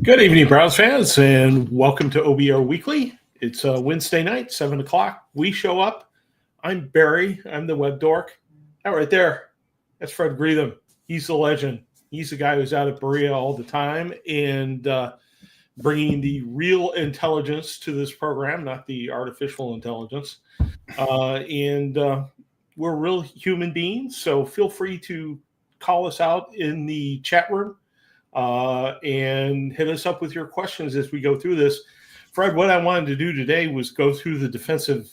Good evening, Browns fans, and welcome to OBR Weekly. It's Wednesday night, 7 o'clock. We show up. I'm Barry. I'm the web dork. That right there, that's Fred Greetham. He's the legend. He's the guy who's out at Berea all the time and bringing the real intelligence to this program, not the artificial intelligence. We're real human beings, so feel free to call us out in the chat room. And hit us up with your questions as we go through this. Fred, what I wanted to do today was go through the defensive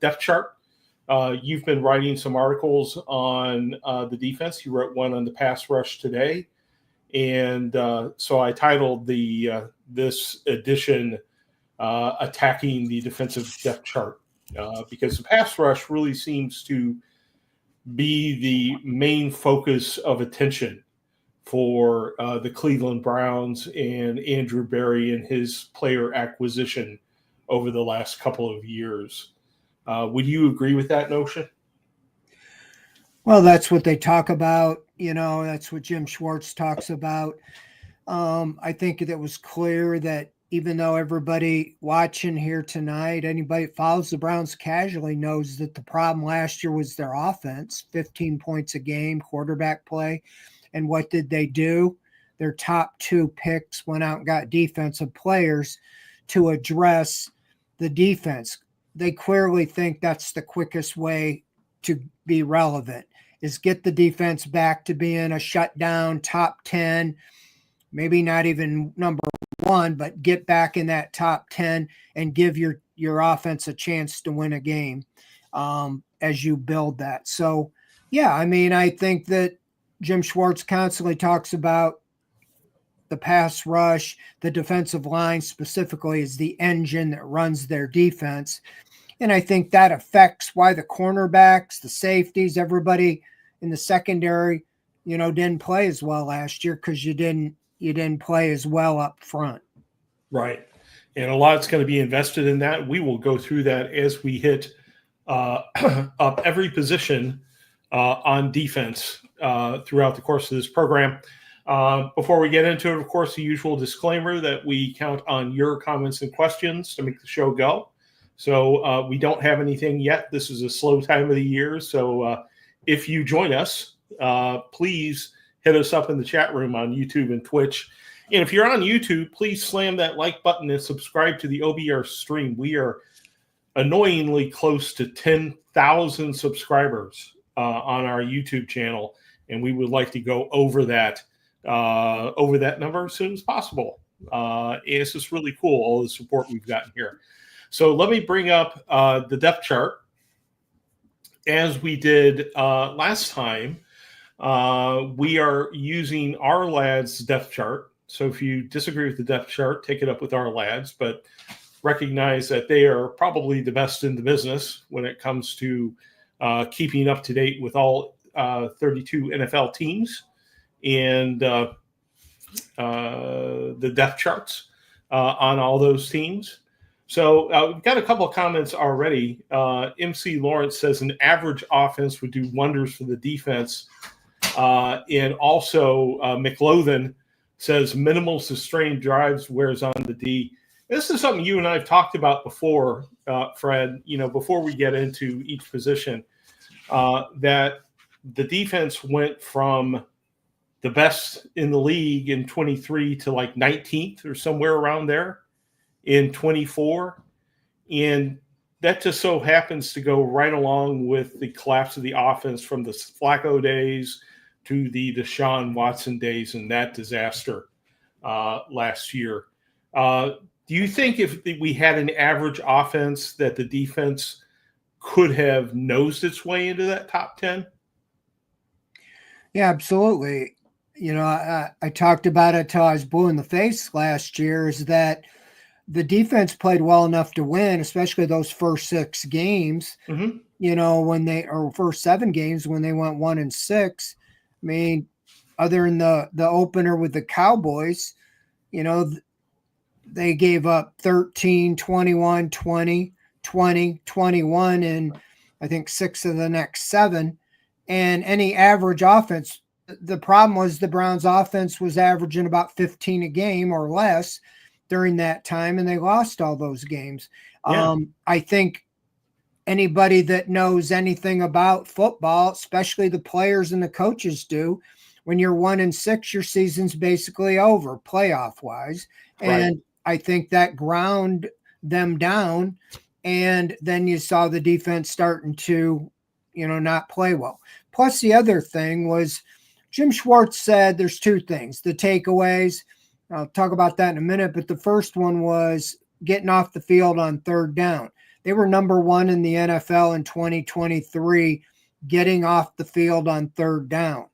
depth chart. You've been writing some articles on the defense. You wrote one on the pass rush today. And so I titled this edition Attacking the Defensive Depth Chart because the pass rush really seems to be the main focus of attention for the Cleveland Browns and Andrew Berry and his player acquisition over the last couple of years. Would you agree with that notion? Well, that's what they talk about. You know, that's what Jim Schwartz talks about. I think it was clear that even though everybody watching here tonight, anybody that follows the Browns casually knows that the problem last year was their offense, 15 points a game, quarterback play. And what did they do? Their top two picks went out and got defensive players to address the defense. they clearly think that's the quickest way to be relevant, is get the defense back to being a shutdown top 10, maybe not even number 1, but get back in that top 10 and give your offense a chance to win a game as you build that. So, yeah, I mean, I think that Jim Schwartz constantly talks about the pass rush, the defensive line specifically is the engine that runs their defense. And I think that affects why the cornerbacks, the safeties, everybody in the secondary, didn't play as well last year because you didn't play as well up front. Right. And a lot's going to be invested in that. We will go through that as we hit up every position on defense throughout the course of this program. Before we get into it, of course, the usual disclaimer that we count on your comments and questions to make the show go. So we don't have anything yet. This is a slow time of the year. So if you join us, please hit us up in the chat room on YouTube and Twitch. And if you're on YouTube, please slam that like button and subscribe to the OBR stream. We are annoyingly close to 10,000 subscribers on our YouTube channel, and we would like to go over that number as soon as possible. It's just really cool, all the support we've gotten here. So let me bring up the depth chart. As we did last time, we are using our lads' depth chart. So if you disagree with the depth chart, take it up with our lads, but recognize that they are probably the best in the business when it comes to keeping up to date with all 32 NFL teams and the depth charts on all those teams. So we've got a couple of comments already. MC Lawrence says an average offense would do wonders for the defense. And also McLothan says minimal sustained drives wears on the D. This is something you and I have talked about before, Fred, before we get into each position, that the defense went from the best in the league in 23 to like 19th or somewhere around there in 24. And that just so happens to go right along with the collapse of the offense from the Flacco days to the Deshaun Watson days and that disaster last year. Do you think if we had an average offense that the defense could have nosed its way into that top 10? Yeah, absolutely. I talked about it till I was blue in the face last year, is that the defense played well enough to win, especially those first 6 games, or first 7 games when they went 1-6. I mean, other than the opener with the Cowboys, they gave up 13, 21, 20, 20, 21, and I think 6 of the next 7. And any average offense, the problem was the Browns offense was averaging about 15 a game or less during that time, and they lost all those games. Yeah. I think anybody that knows anything about football, especially the players and the coaches do, when you're 1-6, your season's basically over playoff wise. Right. And I think that ground them down. And then you saw the defense starting to, not play well. Plus the other thing was Jim Schwartz said there's 2 things, the takeaways. I'll talk about that in a minute. But the first one was getting off the field on 3rd down. They were number 1 in the NFL in 2023, getting off the field on 3rd down.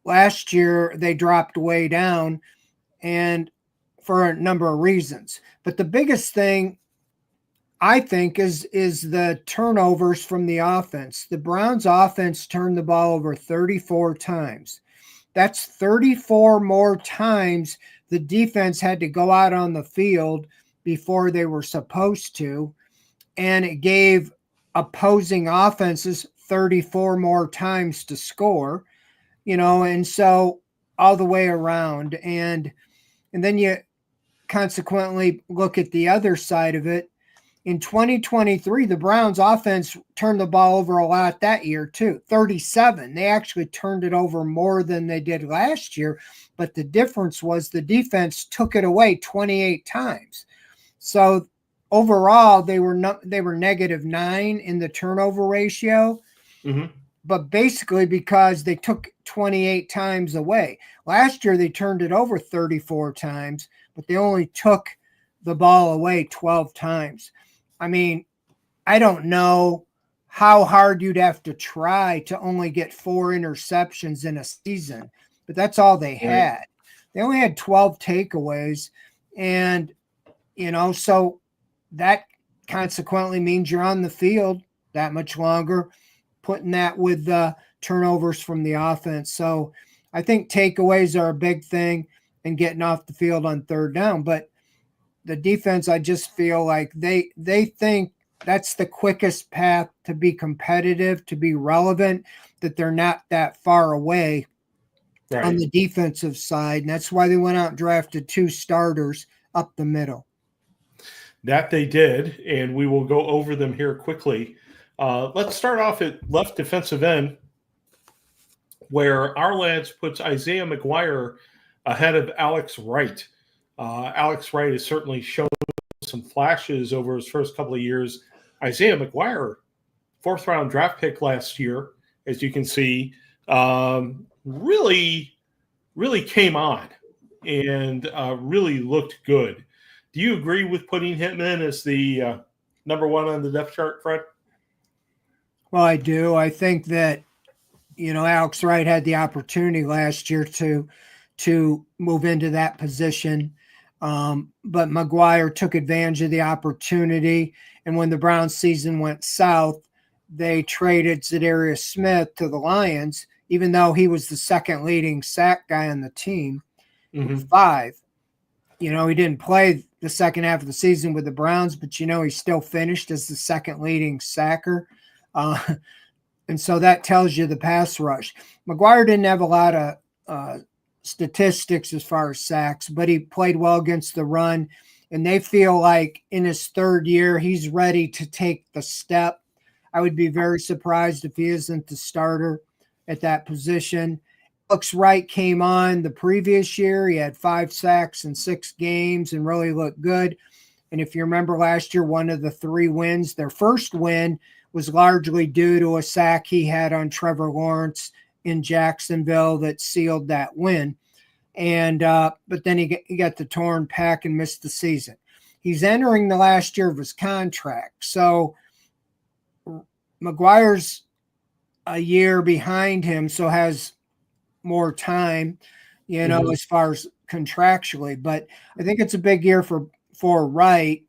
Last year, they dropped way down, and for a number of reasons. But the biggest thing, I think, is the turnovers from the offense. The Browns offense turned the ball over 34 times. That's 34 more times the defense had to go out on the field before they were supposed to. And it gave opposing offenses 34 more times to score, and so all the way around. And then you consequently look at the other side of it. In 2023, the Browns offense turned the ball over a lot that year too, 37. They actually turned it over more than they did last year, but the difference was the defense took it away 28 times. So overall they were -9 in the turnover ratio. Mm-hmm. But basically because they took 28 times away. Last year they turned it over 34 times, but they only took the ball away 12 times. I mean, I don't know how hard you'd have to try to only get 4 interceptions in a season, but that's all they had. They only had 12 takeaways, and so that consequently means you're on the field that much longer, putting that with the turnovers from the offense. So I think takeaways are a big thing and getting off the field on third down. But the defense, I just feel like they think that's the quickest path to be competitive, to be relevant, that they're not that far away on the defensive side. And that's why they went out and drafted 2 starters up the middle. That they did, and we will go over them here quickly. Let's start off at left defensive end, where our lads puts Isaiah McGuire ahead of Alex Wright. Alex Wright has certainly shown some flashes over his first couple of years. Isaiah McGuire, 4th-round draft pick last year, as you can see, really came on and really looked good. Do you agree with putting him in as the number 1 on the depth chart, Fred? Well, I do. I think that, Alex Wright had the opportunity last year to move into that position. But McGuire took advantage of the opportunity. And when the Browns season went south, they traded Zadarius Smith to the Lions, even though he was the second leading sack guy on the team, with 5. He didn't play the second half of the season with the Browns, but, he still finished as the second leading sacker. And so that tells you the pass rush. McGuire didn't have a lot of statistics as far as sacks, but he played well against the run. And they feel like in his 3rd year, he's ready to take the step. I would be very surprised if he isn't the starter at that position. Alex Wright came on the previous year. He had 5 sacks in 6 games and really looked good. And if you remember last year, one of the 3 wins, their first win was largely due to a sack he had on Trevor Lawrence in Jacksonville that sealed that win. And but then he got the torn pec and missed the season. He's entering the last year of his contract. So McGuire's a year behind him, so has more time, as far as contractually. But I think it's a big year for Wright,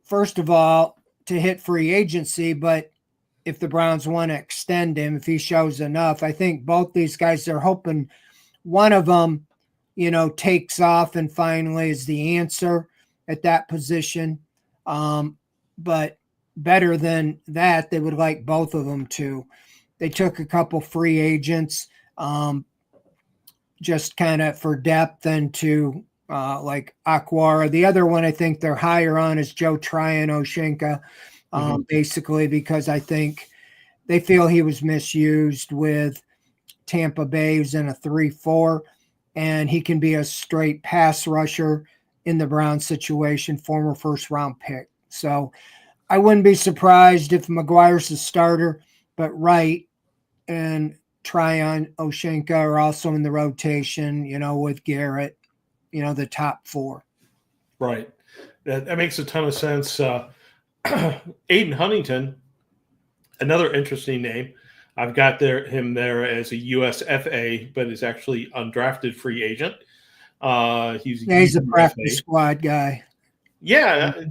first of all, to hit free agency. But if the Browns want to extend him, if he shows enough, I think both these guys are hoping one of them, takes off and finally is the answer at that position. But better than that, they would like both of them to. They took a couple free agents, just kind of for depth and to like Aquara. The other one I think they're higher on is Joe Tryon-Oshinka, basically because I think they feel he was misused with Tampa Bay, who's in a 3-4, and he can be a straight pass rusher in the Browns situation, former 1st-round pick. So I wouldn't be surprised if McGuire's the starter, but Wright and Tryon-Oshinka are also in the rotation, with Garrett, the top 4. Right. That makes a ton of sense. Aiden Huntington, another interesting name. I've got him there as a USFA, but is actually undrafted free agent. He's a practice squad guy. Yeah,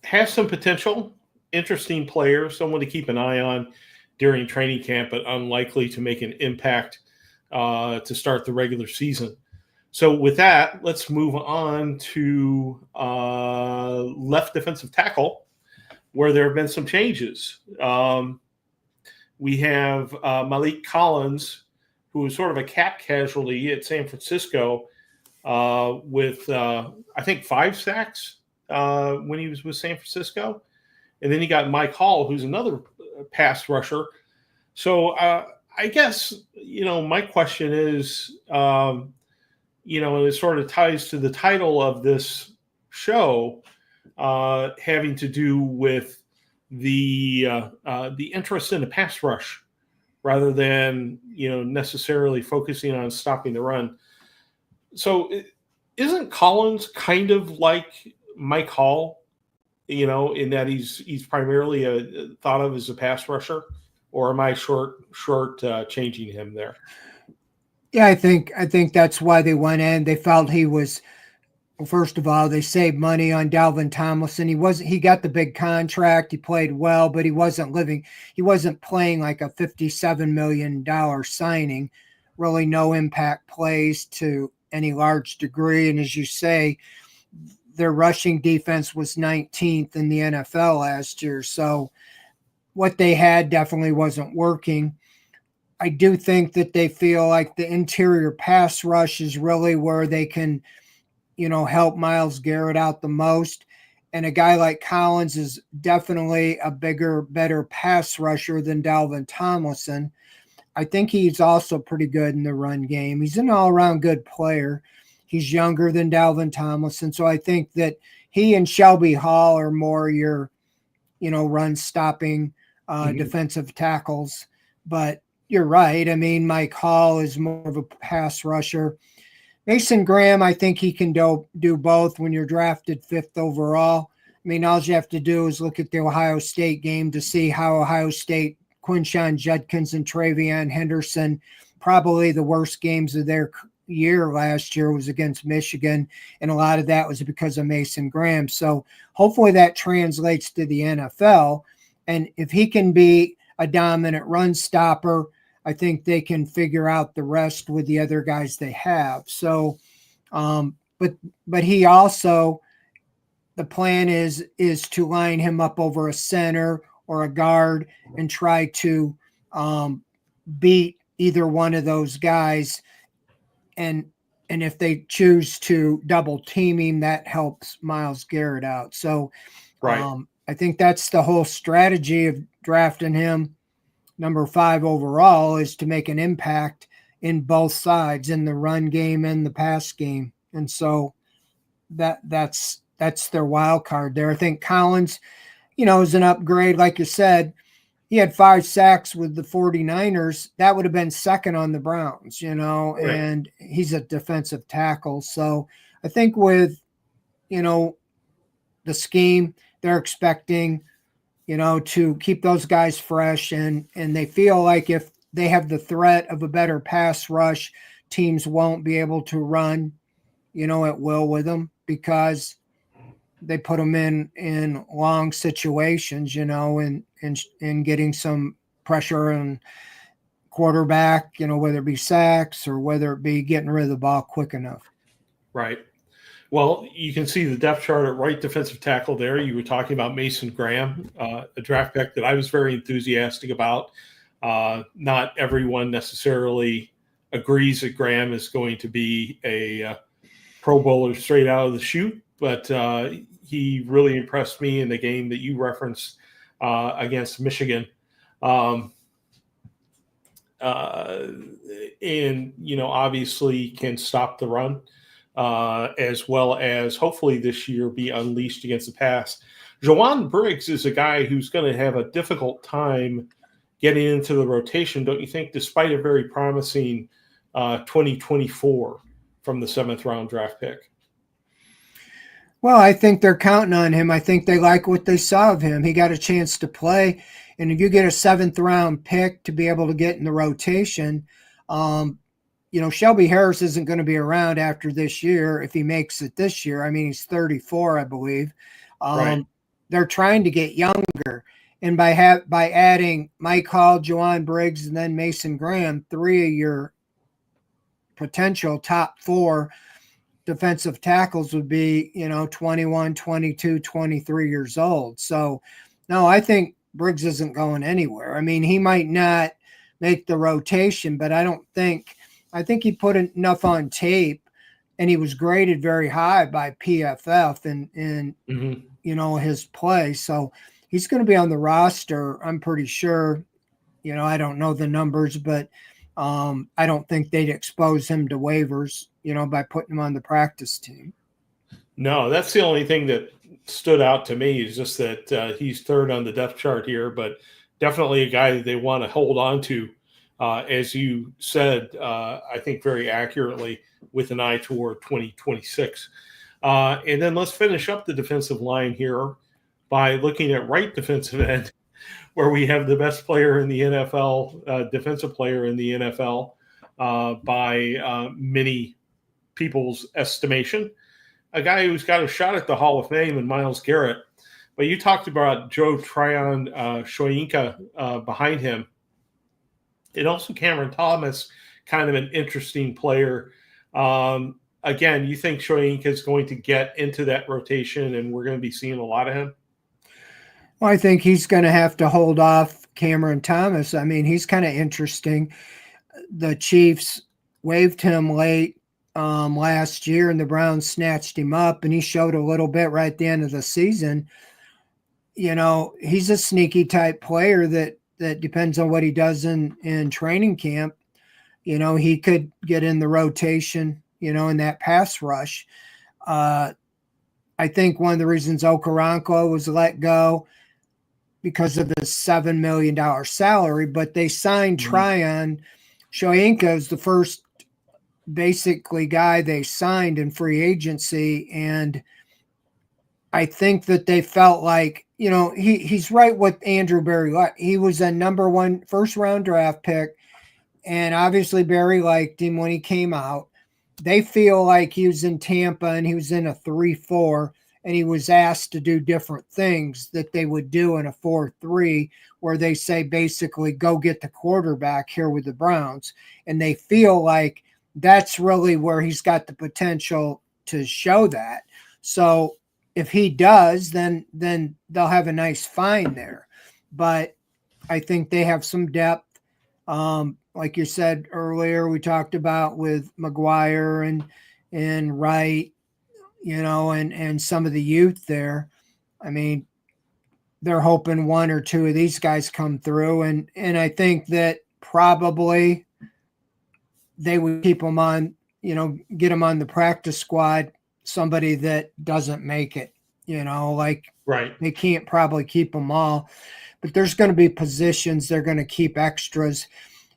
has some potential. Interesting player, someone to keep an eye on during training camp, but unlikely to make an impact to start the regular season. So with that, let's move on to left defensive tackle, where there have been some changes. We have Malik Collins, who was sort of a cap casualty at San Francisco with, I think, 5 sacks when he was with San Francisco. And then you got Mike Hall, who's another pass rusher. So I guess, my question is, and it sort of ties to the title of this show, having to do with the interest in the pass rush rather than necessarily focusing on stopping the run. So isn't Collins kind of like Mike Hall, in that he's primarily thought of as a pass rusher, or am I short changing him there? Yeah, I think that's why they went in. They felt he was. Well, first of all, they saved money on Dalvin Tomlinson. He got the big contract. He played well, but he wasn't playing like a $57 million signing. Really no impact plays to any large degree. And as you say, their rushing defense was 19th in the NFL last year. So what they had definitely wasn't working. I do think that they feel like the interior pass rush is really where they can help Myles Garrett out the most. And a guy like Collins is definitely a bigger, better pass rusher than Dalvin Tomlinson. I think he's also pretty good in the run game. He's an all-around good player. He's younger than Dalvin Tomlinson. So I think that he and Shelby Hall are more your, run-stopping defensive tackles. But you're right. I mean, Mike Hall is more of a pass rusher. Mason Graham, I think he can do both when you're drafted 5th overall. I mean, all you have to do is look at the Ohio State game to see how Ohio State, Quinshon Judkins and Travion Henderson, probably the worst games of their year last year was against Michigan, and a lot of that was because of Mason Graham. So hopefully that translates to the NFL, and if he can be a dominant run stopper, I think they can figure out the rest with the other guys they have. So, but he also, the plan is to line him up over a center or a guard and try to beat either one of those guys. And if they choose to double team him, that helps Myles Garrett out. So, Right. I think that's the whole strategy of drafting him number 5 overall, is to make an impact in both sides, in the run game and the pass game. And so that's their wild card there. I think Collins, is an upgrade. Like you said, he had 5 sacks with the 49ers. That would have been second on the Browns, Right. and he's a defensive tackle. So I think with, the scheme, they're expecting to keep those guys fresh, and they feel like if they have the threat of a better pass rush, teams won't be able to run, at will with them, because they put them in long situations, and getting some pressure on quarterback, whether it be sacks or whether it be getting rid of the ball quick enough. Right. Well, you can see the depth chart at right defensive tackle there. You were talking about Mason Graham, a draft pick that I was very enthusiastic about. Not everyone necessarily agrees that Graham is going to be a Pro Bowler straight out of the chute, but he really impressed me in the game that you referenced against Michigan. And, obviously can stop the run. As well as hopefully this year be unleashed against the pass. Ja'Whaun Briggs is a guy who's going to have a difficult time getting into the rotation, don't you think, despite a very promising 2024 from the 7th round draft pick? Well, I think they're counting on him. I think they like what they saw of him. He got a chance to play. And if you get a 7th round pick to be able to get in the rotation, Shelby Harris isn't going to be around after this year if he makes it this year. I mean, he's 34, I believe. Right. They're trying to get younger. And by adding Mike Hall, Ja'Whaun Briggs, and then Mason Graham, 3 of your potential top 4 defensive tackles would be, 21, 22, 23 years old. So, no, I think Briggs isn't going anywhere. I mean, he might not make the rotation, but I think he put enough on tape, and he was graded very high by PFF in his play. So he's going to be on the roster, I'm pretty sure. I don't know the numbers, but I don't think they'd expose him to waivers, by putting him on the practice team. No, that's the only thing that stood out to me is just that he's third on the depth chart here, but definitely a guy that they want to hold on to, as you said, I think very accurately, with an eye toward 2026. And then let's finish up the defensive line here by looking at right defensive end, where we have the best player in the NFL, defensive player in the NFL, by many people's estimation. A guy who's got a shot at the Hall of Fame in Myles Garrett. But you talked about Joe Tryon Shoyinka behind him. And also Cameron Thomas, kind of an interesting player. Again, you think Shoyinka is going to get into that rotation and we're going to be seeing a lot of him? Well, I think he's going to have to hold off Cameron Thomas. I mean, he's kind of interesting. The Chiefs waived him late last year, and the Browns snatched him up, and he showed a little bit right at the end of the season. You know, he's a sneaky type player that depends on what he does in training camp. You know, he could get in the rotation, you know, in that pass rush. I think one of the reasons Okoronkwo was let go because of the $7 million salary, but they signed Tryon. Shoyinka is the first basically guy they signed in free agency. And I think that they felt like, you know, he's right with Andrew Berry. He was a number 1 first round draft pick. And obviously Berry liked him when he came out. They feel like he was in Tampa and he was in a 3-4 and he was asked to do different things that they would do in a 4-3, where they say basically go get the quarterback here with the Browns. And they feel like that's really where he's got the potential to show that. So if he does, then they'll have a nice find there. But I think they have some depth. Like you said earlier, we talked about with McGuire and Wright, you know, and some of the youth there. I mean, they're hoping 1 or 2 of these guys come through. And I think that probably they would keep them on, you know, get them on the practice squad, somebody that doesn't make it, you know, like right. They can't probably keep them all, but there's going to be positions they're going to keep extras.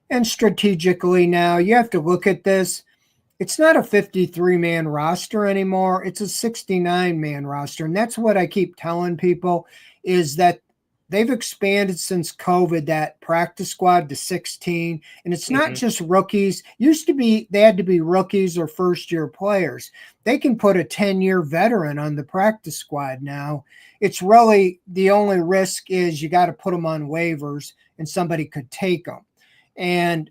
And strategically now, you have to look at this. It's not a 53-man roster anymore. It's a 69-man roster. And that's what I keep telling people, is that they've expanded since COVID, that practice squad, to 16. And it's not just rookies. Used to be, they had to be rookies or first-year players. They can put a 10-year veteran on the practice squad now. It's really, the only risk is you got to put them on waivers and somebody could take them. And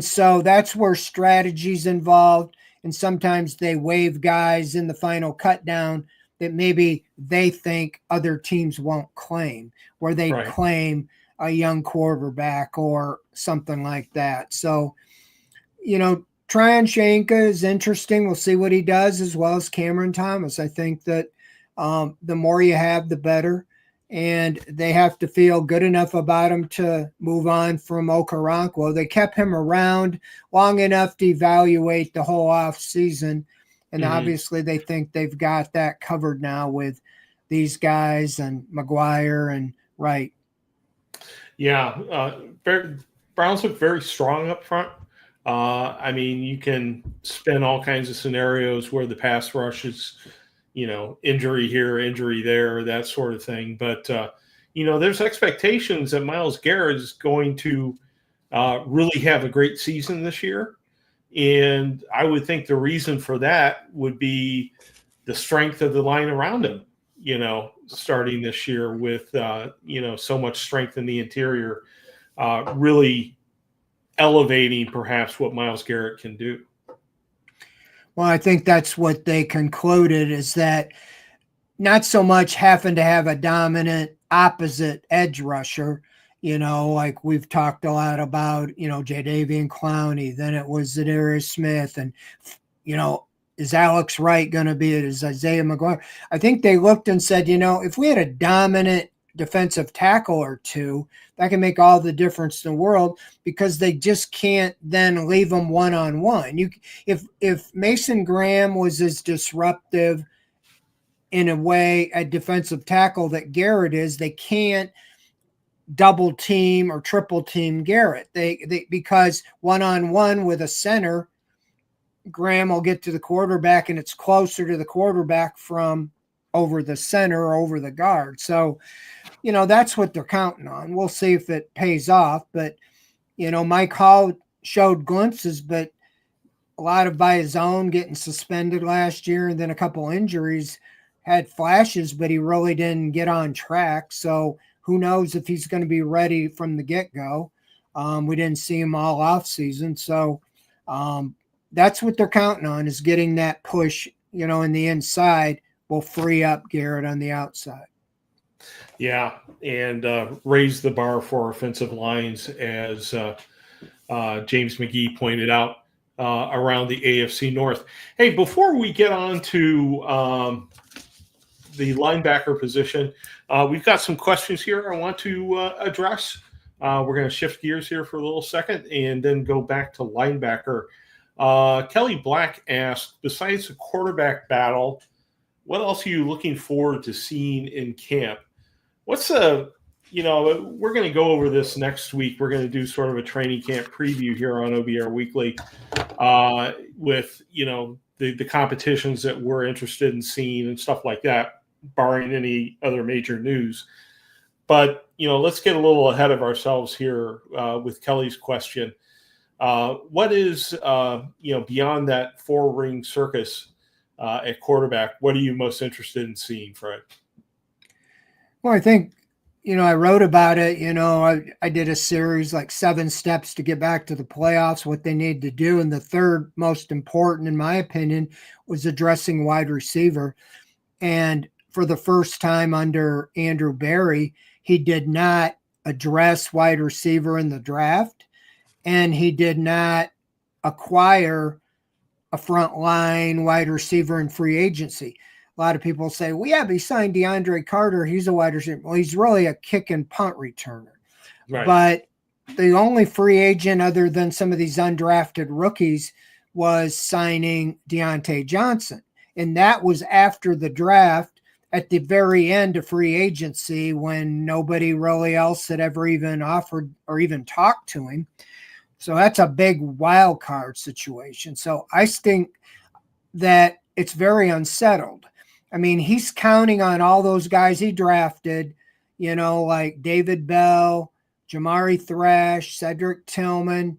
so that's where strategy's involved. And sometimes they waive guys in the final cut down that maybe they think other teams won't claim, where they claim a young quarterback or something like that. So, you know, Tryon Shoyinka is interesting. We'll see what he does, as well as Cameron Thomas. I think that the more you have, the better. And they have to feel good enough about him to move on from Okoronkwo. They kept him around long enough to evaluate the whole off season. And obviously they think they've got that covered now with these guys and McGuire and Wright. Yeah. Browns look very strong up front. I mean, you can spin all kinds of scenarios where the pass rush is, you know, injury here, injury there, that sort of thing. But, you know, there's expectations that Myles Garrett is going to really have a great season this year. And I would think the reason for that would be the strength of the line around him, you know, starting this year with, you know, so much strength in the interior, really elevating perhaps what Myles Garrett can do. Well, I think that's what they concluded, is that not so much having to have a dominant opposite edge rusher, you know, like we've talked a lot about, you know, Jadeveon Clowney, then it was Zadarius Smith, and, you know, is Alex Wright going to be it? Is Isaiah McGuire? I think they looked and said, you know, if we had a dominant defensive tackle or two, that can make all the difference in the world, because they just can't then leave them one-on-one. If Mason Graham was as disruptive in a way a defensive tackle that Garrett is. They can't double team or triple team Garrett. They because one-on-one with a center, Graham will get to the quarterback and it's closer to the quarterback from over the center or over the guard. So, that's what they're counting on. We'll see if it pays off. But, Mike Hall showed glimpses, but a lot of by his own, getting suspended last year and then a couple injuries, had flashes, but he really didn't get on track. So who knows if he's going to be ready from the get-go. We didn't see him all off season. So that's what they're counting on, is getting that push, in the inside will free up Garrett on the outside. Yeah, and raise the bar for offensive lines, as James McGee pointed out, around the AFC North. Hey, before we get on to the linebacker position, we've got some questions here I want to address. We're going to shift gears here for a little second and then go back to linebacker. Kelly Black asked, besides the quarterback battle, what else are you looking forward to seeing in camp? What's we're going to go over this next week. We're going to do sort of a training camp preview here on OBR Weekly with, the competitions that we're interested in seeing and stuff like that, barring any other major news. But, let's get a little ahead of ourselves here with Kelly's question. What is, beyond that four-ring circus at quarterback, what are you most interested in seeing, Fred? Well, I think, I wrote about it. I did a series like 7 steps to get back to the playoffs, what they need to do. And the third most important, in my opinion, was addressing wide receiver. And for the first time under Andrew Berry, he did not address wide receiver in the draft, and he did not acquire a front line wide receiver in free agency. A lot of people say, well, yeah, but he signed DeAndre Carter. He's a wide receiver. Well, he's really a kick and punt returner. Right. But the only free agent other than some of these undrafted rookies was signing Deontay Johnson. And that was after the draft, at the very end of free agency, when nobody really else had ever even offered or even talked to him. So that's a big wild card situation. So I think that it's very unsettled. I mean, he's counting on all those guys he drafted, like David Bell, Jamari Thrash, Cedric Tillman,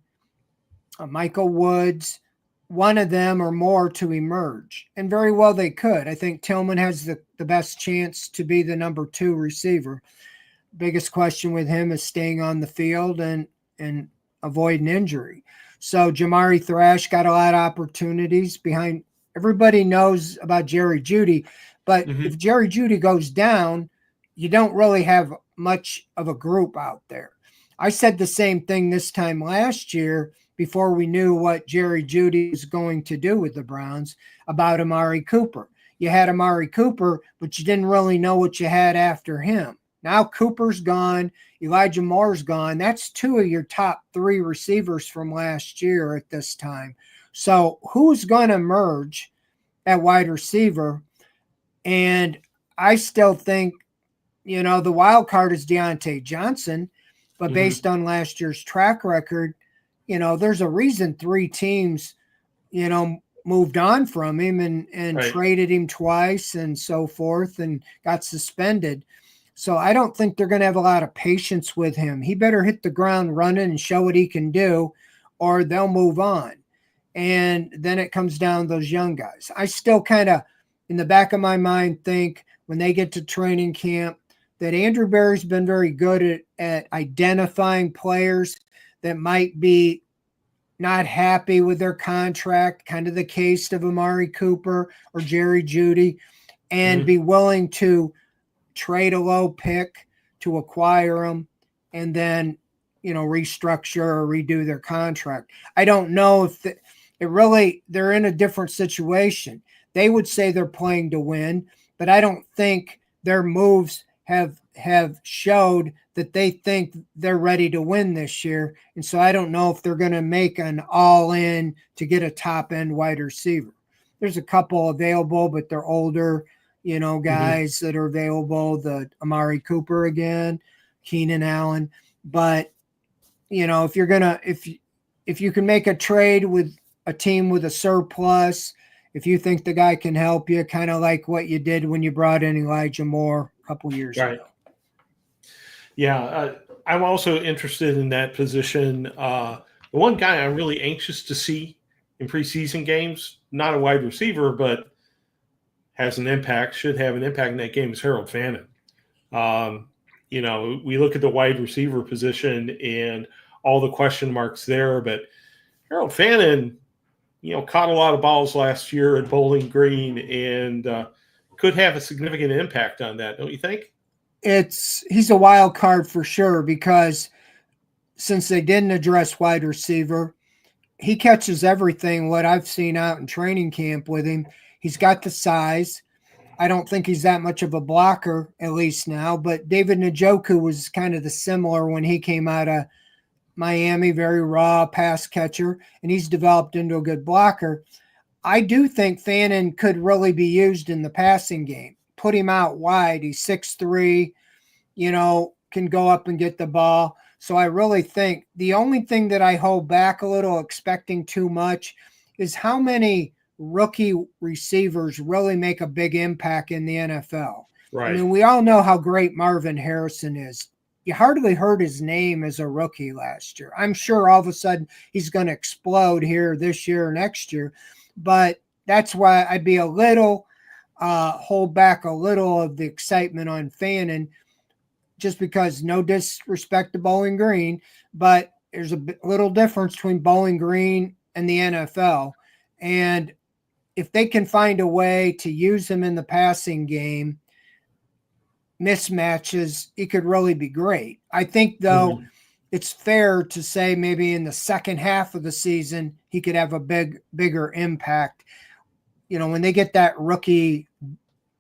Michael Woods, one of them or more to emerge. And very well they could. I think Tillman has the best chance to be the number 2 receiver. Biggest question with him is staying on the field and avoiding injury. So Jamari Thrash got a lot of opportunities behind. Everybody knows about Jerry Jeudy, but if Jerry Jeudy goes down, you don't really have much of a group out there. I said the same thing this time last year before we knew what Jerry Jeudy was going to do with the Browns about Amari Cooper. You had Amari Cooper, but you didn't really know what you had after him. Now Cooper's gone. Elijah Moore's gone. That's 2 of your top 3 receivers from last year at this time. So who's going to emerge at wide receiver? And I still think, the wild card is Deontay Johnson, but based on last year's track record, there's a reason 3 teams, moved on from him and right. traded him twice and so forth and got suspended. So I don't think they're going to have a lot of patience with him. He better hit the ground running and show what he can do, or they'll move on. And then it comes down to those young guys. I still kind of, in the back of my mind, think when they get to training camp that Andrew Berry's been very good at identifying players that might be not happy with their contract, kind of the case of Amari Cooper or Jerry Jeudy, and be willing to trade a low pick to acquire them and then, restructure or redo their contract. I don't know if they're in a different situation. They would say they're playing to win, but I don't think their moves have showed that they think they're ready to win this year. And so I don't know if they're going to make an all-in to get a top-end wide receiver. There's a couple available, but they're older, guys that are available, the Amari Cooper again, Keenan Allen. But, if you can make a trade with a team with a surplus, if you think the guy can help you, kind of like what you did when you brought in Elijah Moore a couple years ago. Yeah, I'm also interested in that position. The one guy I'm really anxious to see in preseason games, not a wide receiver, but has an impact, should have an impact in that game, is Harold Fannin. We look at the wide receiver position and all the question marks there, but Harold Fannin, caught a lot of balls last year at Bowling Green and could have a significant impact on that, don't you think? He's a wild card for sure, because since they didn't address wide receiver, he catches everything. What I've seen out in training camp with him, he's got the size. I don't think he's that much of a blocker, at least now, but David Njoku was kind of the similar when he came out of Miami, very raw pass catcher, and he's developed into a good blocker. I do think Fannin could really be used in the passing game. Put him out wide. He's 6'3", can go up and get the ball. So I really think the only thing that I hold back a little, expecting too much, is how many rookie receivers really make a big impact in the NFL. Right. I mean, we all know how great Marvin Harrison is. You hardly heard his name as a rookie last year. I'm sure all of a sudden he's going to explode here this year or next year. But that's why I'd be a little hold back a little of the excitement on Fannin, just because, no disrespect to Bowling Green, but there's a little difference between Bowling Green and the NFL. And if they can find a way to use him in the passing game, mismatches, it could really be great. I think, though, it's fair to say maybe in the second half of the season, he could have a bigger impact. When they get that rookie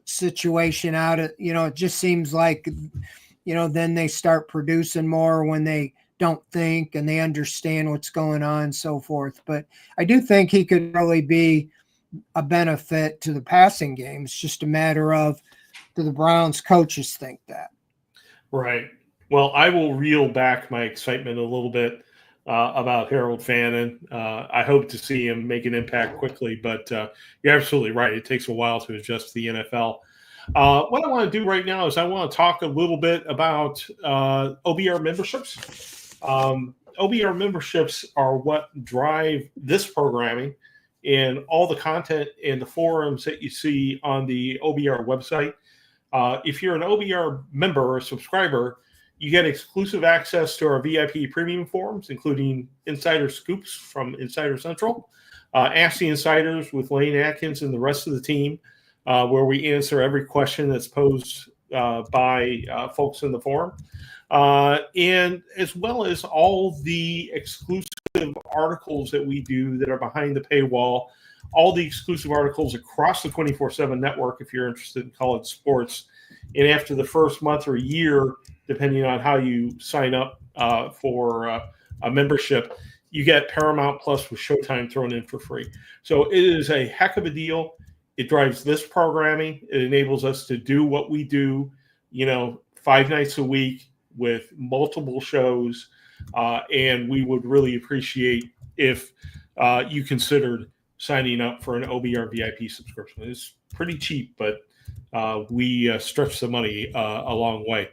situation out, it just seems like, then they start producing more when they don't think and they understand what's going on and so forth. But I do think he could really be a benefit to the passing game. It's just a matter of, do the Browns coaches think that? Right. Well, I will reel back my excitement a little bit about Harold Fannin. I hope to see him make an impact quickly, but you're absolutely right. It takes a while to adjust to the NFL. What I want to do right now is I want to talk a little bit about OBR memberships. OBR memberships are what drive this programming and all the content and the forums that you see on the OBR website. If you're an OBR member or subscriber, you get exclusive access to our VIP premium forums, including insider scoops from Insider Central, Ask the Insiders with Lane Atkins and the rest of the team, where we answer every question that's posed by folks in the forum, and as well as all the exclusive articles that we do that are behind the paywall, all the exclusive articles across the 24/7 network if you're interested in college sports. And after the first month or year, depending on how you sign up for a membership, you get Paramount Plus with Showtime thrown in for free. So it is a heck of a deal. It drives this programming. It enables us to do what we do, 5 nights a week with multiple shows. And we would really appreciate if you considered signing up for an OBR VIP subscription. It's pretty cheap, but we stretch the money a long way.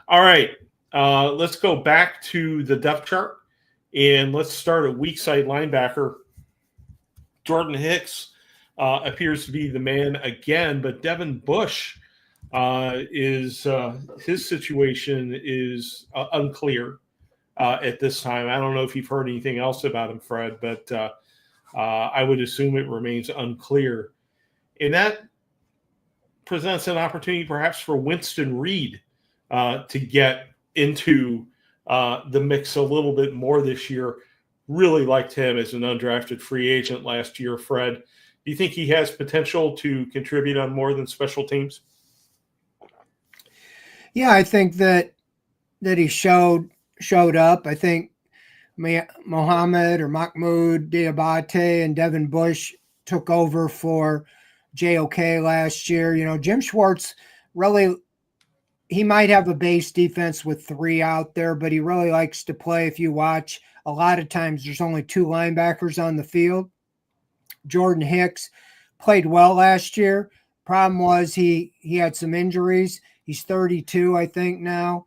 All right, let's go back to the depth chart, and let's start at weak side linebacker. Jordan Hicks appears to be the man again, but Devin Bush is his situation is unclear at this time. I don't know if you've heard anything else about him, Fred, but I would assume it remains unclear. And that presents an opportunity perhaps for Winston Reed to get into the mix a little bit more this year. Really liked him as an undrafted free agent last year, Fred. Do you think he has potential to contribute on more than special teams? Yeah, I think that he showed up. I think Mohamed or Mahmoud Diabate and Devin Bush took over for JOK last year. Jim Schwartz really, he might have a base defense with 3 out there, but he really likes to play. If you watch, a lot of times there's only 2 linebackers on the field. Jordan Hicks played well last year. Problem was he had some injuries. He's 32, I think, now.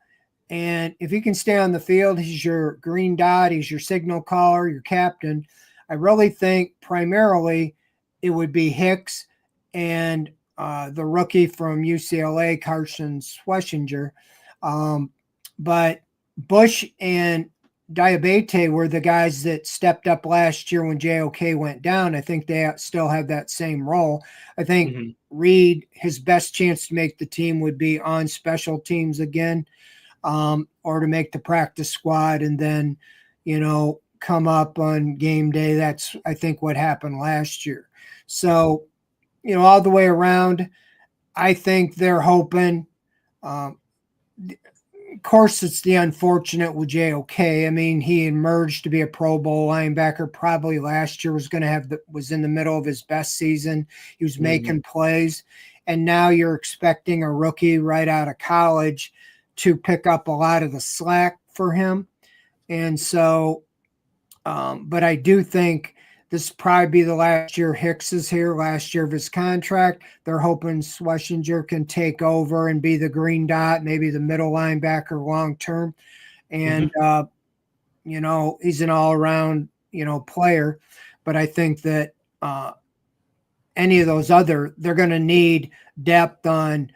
And if he can stay on the field, he's your green dot, he's your signal caller, your captain. I really think primarily it would be Hicks and the rookie from UCLA, Carson Schlesinger. But Bush and Diabate were the guys that stepped up last year when JOK went down. I think they still have that same role. I think Reed, his best chance to make the team would be on special teams again, or to make the practice squad and then, come up on game day. That's, I think, what happened last year. So, all the way around, I think they're hoping. Of course, it's the unfortunate with JOK. I mean, he emerged to be a Pro Bowl linebacker. Probably last year was in the middle of his best season. He was making plays, and now you're expecting a rookie right out of college to pick up a lot of the slack for him. And so, but I do think this will probably be the last year Hicks is here, last year of his contract. They're hoping Schlesinger can take over and be the green dot, maybe the middle linebacker long term. And, he's an all-around, player. But I think that any of those they're going to need depth on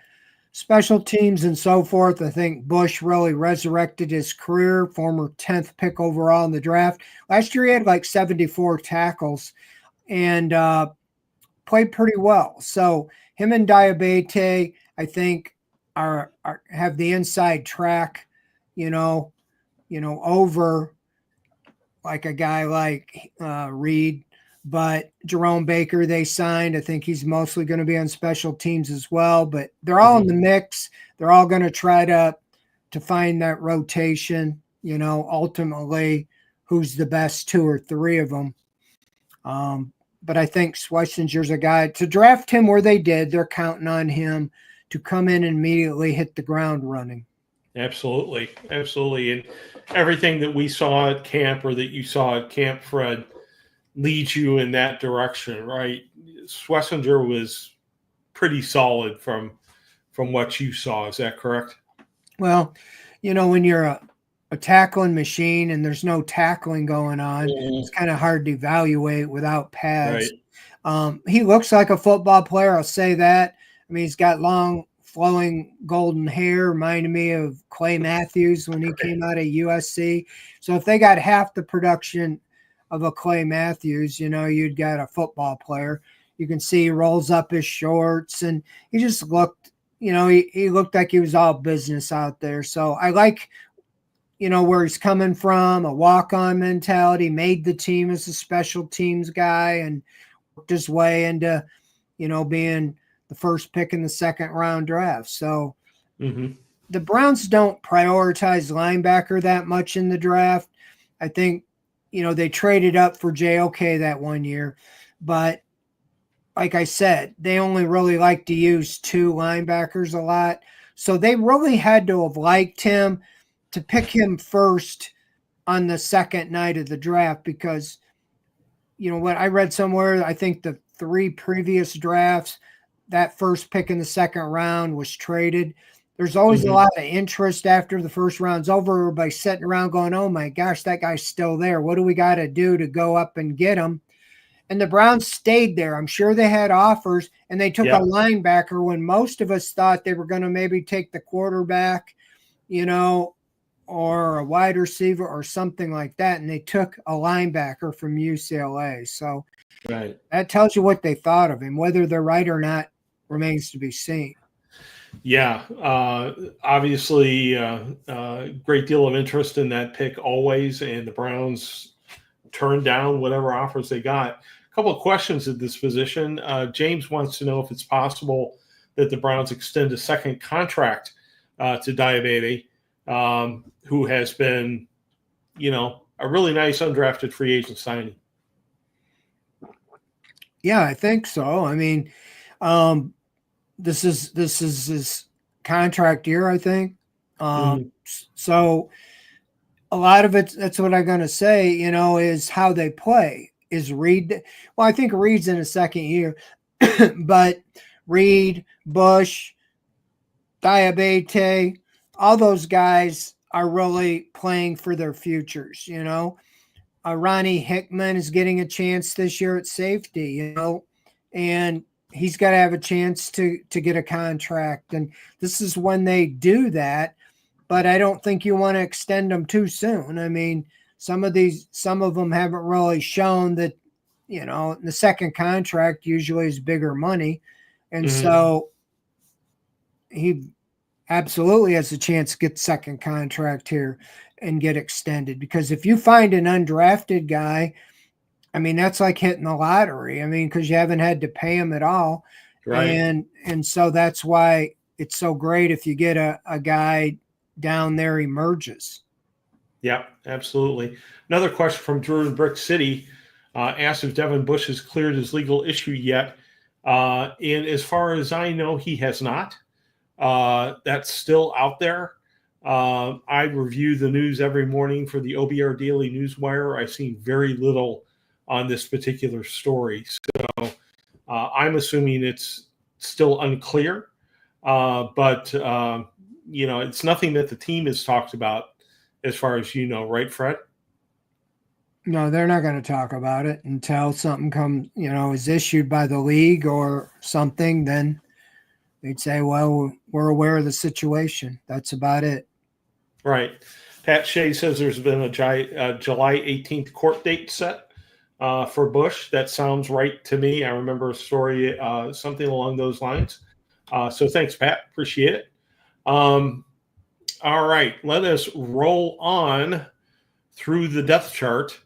special teams and so forth. I think Bush really resurrected his career, former 10th pick overall in the draft. Last year he had like 74 tackles and played pretty well. So him and Diabate, I think, have the inside track, over like a guy like Reed. But Jerome Baker, they signed. I think he's mostly going to be on special teams as well. But they're all in the mix. They're all going to try to find that rotation, ultimately who's the best 2 or 3 of them. But I think Schlesinger's a guy to draft him where they did. They're counting on him to come in and immediately hit the ground running. Absolutely. Absolutely. And everything that we saw at camp or that you saw at camp, Fred, leads you in that direction, right? Schlesinger was pretty solid from what you saw. Is that correct? Well, when you're a tackling machine and there's no tackling going on, it's kind of hard to evaluate without pads. Right. He looks like a football player, I'll say that. I mean, he's got long, flowing golden hair, reminded me of Clay Matthews when he came out of USC. So if they got half the production of a Clay Matthews, you'd got a football player. You can see he rolls up his shorts, and he just looked, he looked like he was all business out there. So I like, where he's coming from, a walk-on mentality, made the team as a special teams guy and worked his way into, being the first pick in the second round draft. So the Browns don't prioritize linebacker that much in the draft. I think, they traded up for JOK that one year, but like I said, they only really like to use 2 linebackers a lot. So they really had to have liked him to pick him first on the second night of the draft because, what I read somewhere, I think the 3 previous drafts, that first pick in the second round was traded. There's always a lot of interest after the first round's over. Everybody sitting around going, oh my gosh, that guy's still there. What do we got to do to go up and get him? And the Browns stayed there. I'm sure they had offers, and they took a linebacker when most of us thought they were going to maybe take the quarterback, or a wide receiver or something like that. And they took a linebacker from UCLA. So that tells you what they thought of him. Whether they're right or not remains to be seen. Yeah, obviously, great deal of interest in that pick always, and the Browns turned down whatever offers they got. A couple of questions at this position. James wants to know if it's possible that the Browns extend a second contract to Diabate, who has been, a really nice undrafted free agent signing. Yeah, I think so. I mean, This is his contract year, I think. Mhm. So a lot of it, that's what I'm going to say, is how they play. Is Reed, well, I think Reed's in his second year, but Reed, Bush, Diabate, all those guys are really playing for their futures, Ronnie Hickman is getting a chance this year at safety, and he's got to have a chance to get a contract. And this is when they do that, but I don't think you want to extend them too soon. I mean, some of them haven't really shown that, the second contract usually is bigger money. And so he absolutely has a chance to get second contract here and get extended, because if you find an undrafted guy, I mean, that's like hitting the lottery. I mean, because you haven't had to pay him at all. Right. And so that's why it's so great if you get a guy down there emerges. Yeah, absolutely. Another question from Drew in Brick City asked if Devin Bush has cleared his legal issue yet. And as far as I know, he has not. That's still out there. I review the news every morning for the OBR Daily Newswire. I've seen very little on this particular story. So I'm assuming it's still unclear. But it's nothing that the team has talked about as far as right, Fred? No, they're not going to talk about it until something comes, is issued by the league or something. Then they'd say, well, we're aware of the situation. That's about it. Right. Pat Shea says there's been a July 18th court date set for Bush. That sounds right to me. I remember a story, something along those lines. So thanks, Pat. Appreciate it. All right. Let us roll on through the depth chart.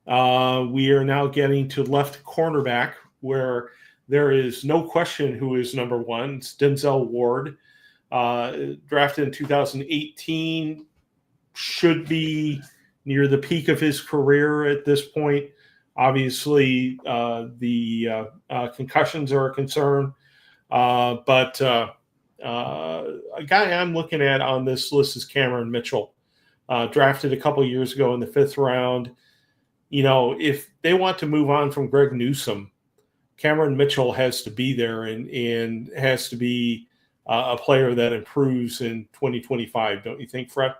We are now getting to left cornerback, where there is no question who is number one. It's Denzel Ward, drafted in 2018, should be near the peak of his career at this point. Obviously, the concussions are a concern, but a guy I'm looking at on this list is Cameron Mitchell, drafted a couple years ago in the 5th round. If they want to move on from Greg Newsome, Cameron Mitchell has to be there and has to be a player that improves in 2025. Don't you think, Fred?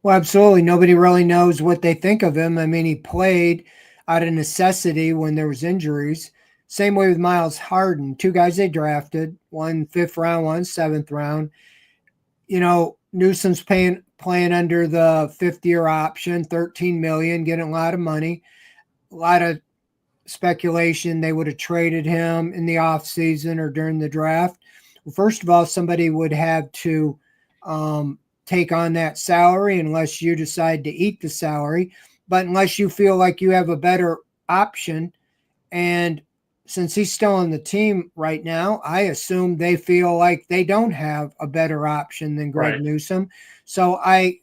Well, absolutely. Nobody really knows what they think of him. I mean, he played out of necessity when there was injuries. Same way with Miles Harden, 2 guys they drafted, one 5th round, one 7th round. Newsome's playing under the 5th-year option, $13 million, getting a lot of money. A lot of speculation they would have traded him in the offseason or during the draft. Well, first of all, somebody would have to take on that salary unless you decide to eat the salary. But unless you feel like you have a better option, and since he's still on the team right now, I assume they feel like they don't have a better option than Greg Newsome. So I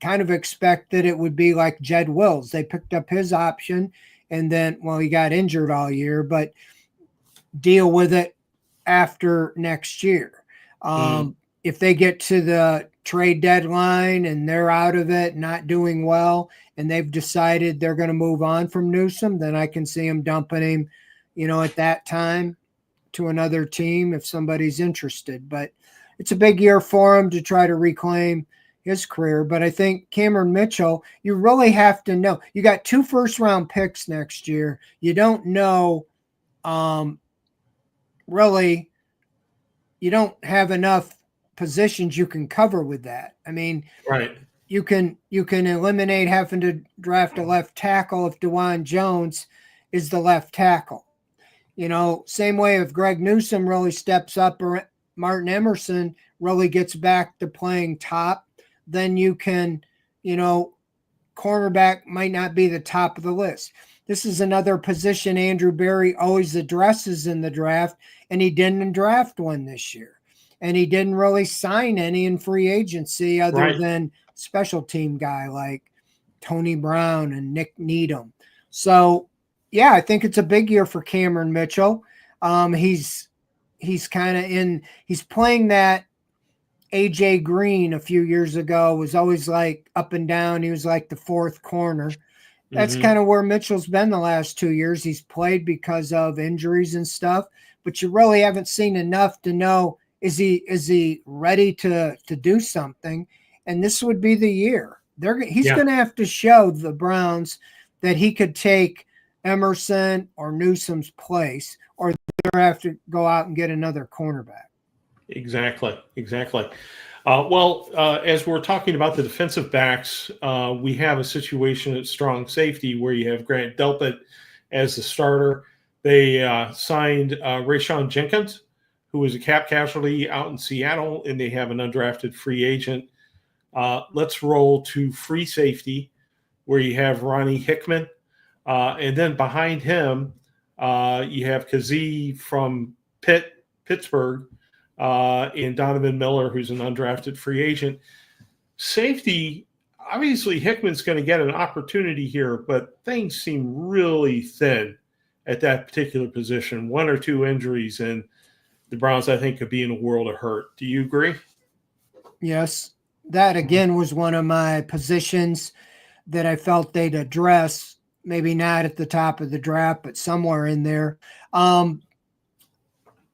kind of expect that it would be like Jed Wills. They picked up his option, and then, well, he got injured all year, but deal with it after next year. If they get to the trade deadline and they're out of it, not doing well, and they've decided they're going to move on from Newsome, then I can see him dumping him, at that time to another team if somebody's interested. But it's a big year for him to try to reclaim his career. But I think Cameron Mitchell, you really have to know. You got 2 first-round picks next year. You don't know, really, you don't have enough positions you can cover with that. I mean, you can eliminate having to draft a left tackle if DeJuan Jones is the left tackle. Same way if Greg Newsome really steps up or Martin Emerson really gets back to playing top, then you can, cornerback might not be the top of the list. This is another position Andrew Berry always addresses in the draft, and he didn't draft one this year. And he didn't really sign any in free agency other than special team guy like Tony Brown and Nick Needham. So, yeah, I think it's a big year for Cameron Mitchell. He's kind of he's playing that AJ Green a few years ago, was always like up and down. He was like the fourth corner. That's kind of where Mitchell's been the last 2 years. He's played because of injuries and stuff, but you really haven't seen enough to know, is he ready to do something? And this would be the year. He's going to have to show the Browns that he could take Emerson or Newsome's place, or they're have to go out and get another cornerback. Exactly. As we're talking about the defensive backs, we have a situation at strong safety where you have Grant Delpit as the starter. They signed Rayshon Jenkins, who was a cap casualty out in Seattle, and they have an undrafted free agent. Let's roll to free safety, where you have Ronnie Hickman. And then behind him, you have Kazee from Pittsburgh, and Donovan Miller, who's an undrafted free agent. Safety, obviously Hickman's going to get an opportunity here, but things seem really thin at that particular position. 1 or 2 injuries, and the Browns, I think, could be in a world of hurt. Do you agree? Yes. That, again, was one of my positions that I felt they'd address, maybe not at the top of the draft, but somewhere in there.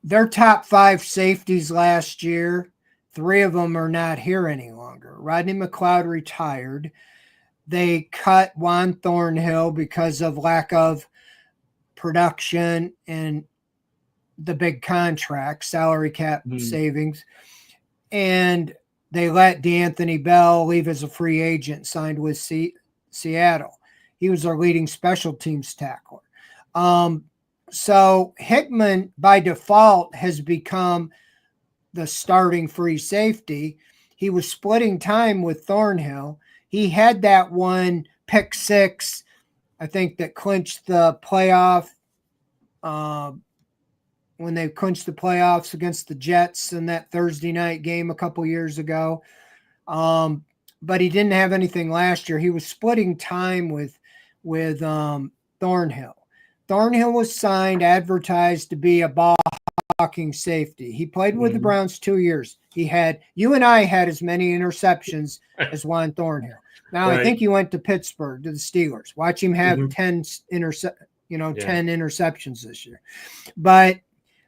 Their top 5 safeties last year, 3 of them are not here any longer. Rodney McLeod retired. They cut Juan Thornhill because of lack of production and the big contract, salary cap savings. And they let D'Anthony Bell leave as a free agent, signed with Seattle. He was our leading special teams tackler. So Hickman, by default, has become the starting free safety. He was splitting time with Thornhill. He had that one pick 6, I think, that clinched the playoff when they clinched the playoffs against the Jets in that Thursday night game a couple years ago. But he didn't have anything last year. He was splitting time with Thornhill. Thornhill was signed, advertised to be a ball-hawking safety. He played with the Browns 2 years. You and I had as many interceptions as Juan Thornhill. Now, I think he went to Pittsburgh, to the Steelers. Watch him have 10 interceptions this year. But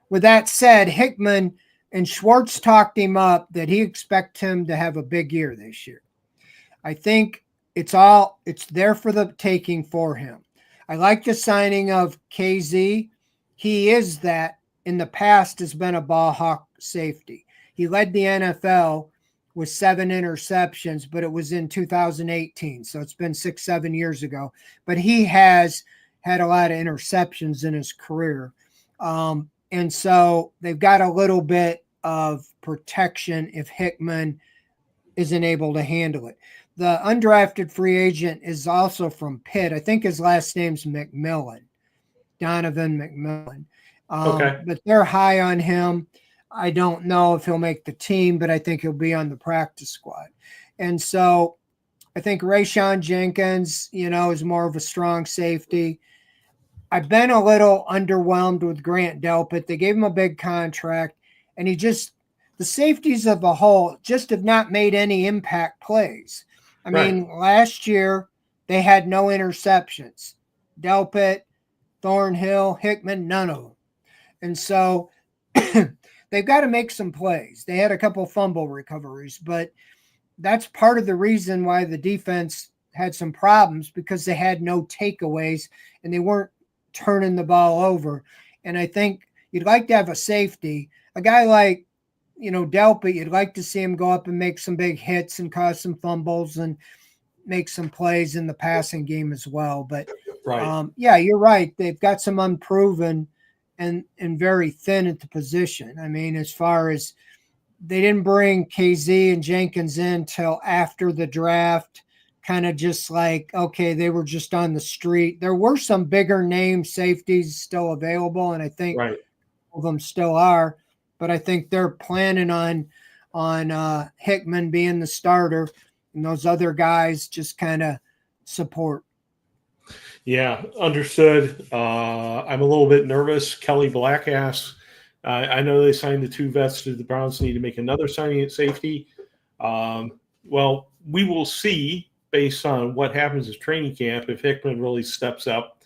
with that said, Hickman and Schwartz talked him up that he expects him to have a big year this year. I think it's there for the taking for him. I like the signing of KZ. He is that, in the past, has been a ball hawk safety. He led the NFL with 7 interceptions, but it was in 2018. So it's been 6-7 years ago. But he has had a lot of interceptions in his career. And so they've got a little bit of protection if Hickman isn't able to handle it. The undrafted free agent is also from Pitt. I think his last name's McMillan, Donovan McMillan. But they're high on him. I don't know if he'll make the team, but I think he'll be on the practice squad. And so I think Rayshon Jenkins, is more of a strong safety. I've been a little underwhelmed with Grant Delpit. They gave him a big contract, and the safeties of a whole just have not made any impact plays. I mean, last year they had no interceptions. Delpit, Thornhill, Hickman, none of them. And so they've got to make some plays. They had a couple fumble recoveries, but that's part of the reason why the defense had some problems, because they had no takeaways and they weren't turning the ball over. And I think you'd like to have a safety, a guy like, Delpit. You'd like to see him go up and make some big hits and cause some fumbles and make some plays in the passing game as well. But you're right. They've got some unproven and very thin at the position. I mean, as far as they didn't bring KZ and Jenkins in till after the draft, kind of just like, okay, they were just on the street. There were some bigger name safeties still available, and I think all of them still are. But I think they're planning on Hickman being the starter and those other guys just kind of support. Yeah, understood. I'm a little bit nervous. Kelly Black asks, I know they signed the 2 vets. Do the Browns need to make another signing at safety? Well, we will see based on what happens at training camp if Hickman really steps up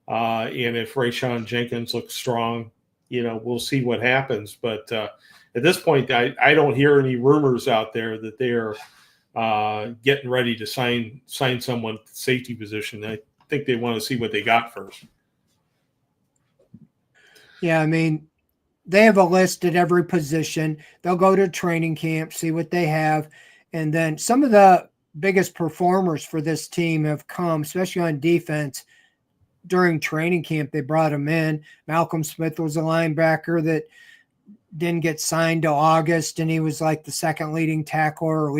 and if Rayshon Jenkins looks strong. We'll see what happens. But at this point, I don't hear any rumors out there that they are getting ready to sign someone at the safety position. I think they want to see what they got first. Yeah, I mean, they have a list at every position. They'll go to training camp, see what they have. And then some of the biggest performers for this team have come, especially on defense, during training camp. They brought him in. Malcolm Smith was a linebacker that didn't get signed till August, and he was like the second leading tackler